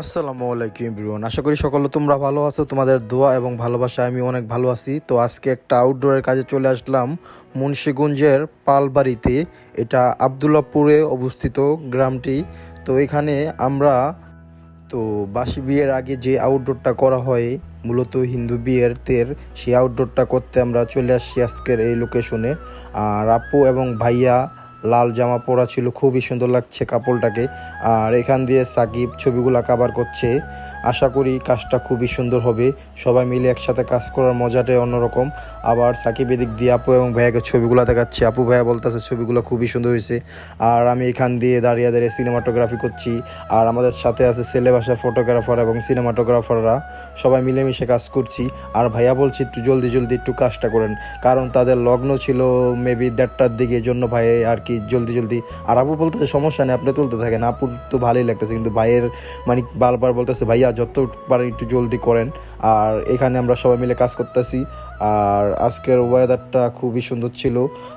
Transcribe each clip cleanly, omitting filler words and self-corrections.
আসসালামু আলাইকুম এভরিওয়ান, আশা করি সকলে তোমরা ভালো আছো। তোমাদের দোয়া এবং ভালোবাসা আমি অনেক ভালো আছি। তো আজকে একটা আউটডোরের কাজে চলে আসলাম মুন্সিগঞ্জের পালবাড়িতে। এটা আবদুল্লাপুরে অবস্থিত গ্রামটি। তো এখানে আমরা বাসি বিয়ের আগে যে আউটডোরটা করা হয় মূলত হিন্দু বিয়ের সেই আউটডোরটা করতে আমরা চলে আসছি আজকের এই লোকেশনে। আর আপু এবং ভাইয়া লাল জামা পরা ছিল, খুবই সুন্দর লাগছে কাপড়টাকে। আর এখান দিয়ে সাকিব ছবিগুলা কাভার করছে। আশা করি কাজটা খুবই সুন্দর হবে, সবাই মিলে একসাথে কাজ করার মজাটাই অন্যরকম। আবার সাকিব এদিক দিয়ে আপু এবং ভাইয়াকে ছবিগুলো দেখাচ্ছে, আপু ভাইয়া বলতেছে ছবিগুলো খুবই সুন্দর হয়েছে। আর আমি এখান দিয়ে দাঁড়িয়ে দাঁড়িয়ে সিনেমাটোগ্রাফি করছি। আর আমাদের সাথে আছে ছেলে ভাষার ফটোগ্রাফার এবং সিনেমাটোগ্রাফাররা, সবাই মিলেমিশে কাজ করছি। আর ভাইয়া বলছি একটু জলদি জলদি একটু কাজটা করেন, কারণ তাদের লগ্ন ছিল মেবি 1:30টার দিকে, জন্য ভাই আর কি জলদি জলদি। আর আপু বলতেছে সমস্যা নেই, আপনি তুলতে থাকেন। আপুর তো ভালোই লাগতেছে, কিন্তু ভাইয়ের মানে বারবার বলতেছে ভাইয়া যত পারেন একটু জলদি করেন। আর এখানে আমরা সবাই মিলে কাজ করতেছি। আর আজকের ওয়েদারটা খুবই সুন্দর ছিল।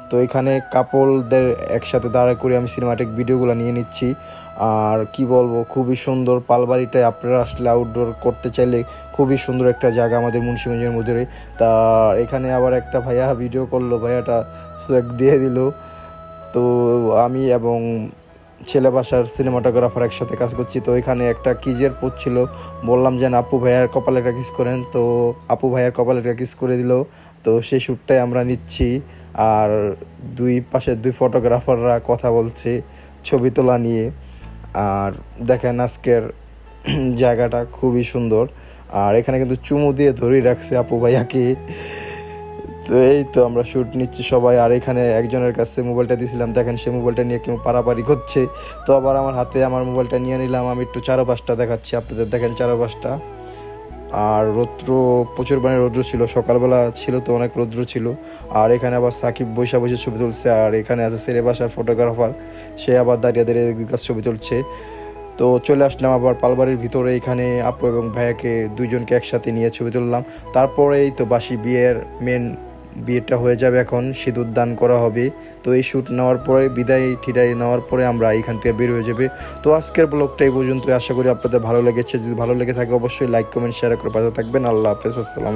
তো এখানে কাপলদের একসাথে দাঁড়া করে আমি সিনেমাটিক ভিডিওগুলো নিয়ে নিচ্ছি। আর কি বলবো, খুবই সুন্দর পালবাড়িটায় আপনারা আসলে আউটডোর করতে চাইলে খুবই সুন্দর একটা জায়গা আমাদের মুন্সিগঞ্জের মধ্যে। তা এখানে আবার একটা ভাইয়া ভিডিও করলো, ভাইয়াটা সোয়াগ দিয়ে দিল। তো আমি এবং ছেলে বাসার সিনেমাটোগ্রাফার একসাথে কাজ করছি। তো এখানে একটা কিজের পোজ ছিল, বললাম যেন আপু ভাইয়ার কপালে একটা কিস করেন, তো আপু ভাইয়ার কপালে একটা কিস করে দিল। তো সেই শ্যুটটাই আমরা নিচ্ছি। আর দুই পাশের দুই ফটোগ্রাফাররা কথা বলছে ছবি তোলা নিয়ে। আর দেখেন আজকের জায়গাটা খুবই সুন্দর। আর এখানে কিন্তু চুমু দিয়ে ধরেই রাখছে আপু ভাইয়াকে। তো এই তো আমরা শ্যুট নিচ্ছি সবাই। আর এখানে একজনের কাছে মোবাইলটা দিয়েছিলাম, দেখেন সে মোবাইলটা নিয়ে কেউ পারাপারি করছে। তো আবার আমার হাতে আমার মোবাইলটা নিয়ে নিলাম, আমি একটু চারপাশটা দেখাচ্ছি আপনাদের, দেখেন চারপাশটা। আর রৌদ্র, প্রচুর মানে রৌদ্র ছিল, সকালবেলা ছিল তো অনেক রৌদ্র ছিল। আর এখানে আবার সাকিব বৈশা বসে ছবি তুলছে। আর এখানে আছে ছেলে বাসার ফটোগ্রাফার, সে আবার দাঁড়িয়ে দাঁড়িয়ে ছবি তুলছে। তো চলে আসলাম আবার পালবাড়ির ভিতরে। এখানে আপু এবং ভাইয়াকে দুইজনকে একসাথে নিয়ে ছবি তুললাম। তারপরেই তো বাসি বিয়ের মেন বিয়েটা হয়ে যাবে, এখন সিঁদুর দান করা হবে। তো এই শ্যুট নেওয়ার পরে বিদায় ঠিদাই নেওয়ার পরে আমরা এখান থেকে বের হয়ে যাবে। তো আজকের ব্লগটা এই পর্যন্ত, আশা করি আপনাদের ভালো লেগেছে। যদি ভালো লেগে থাকে অবশ্যই লাইক কমেন্ট শেয়ার করে পাশে থাকবেন। আল্লাহ হাফেজ, আসসালাম।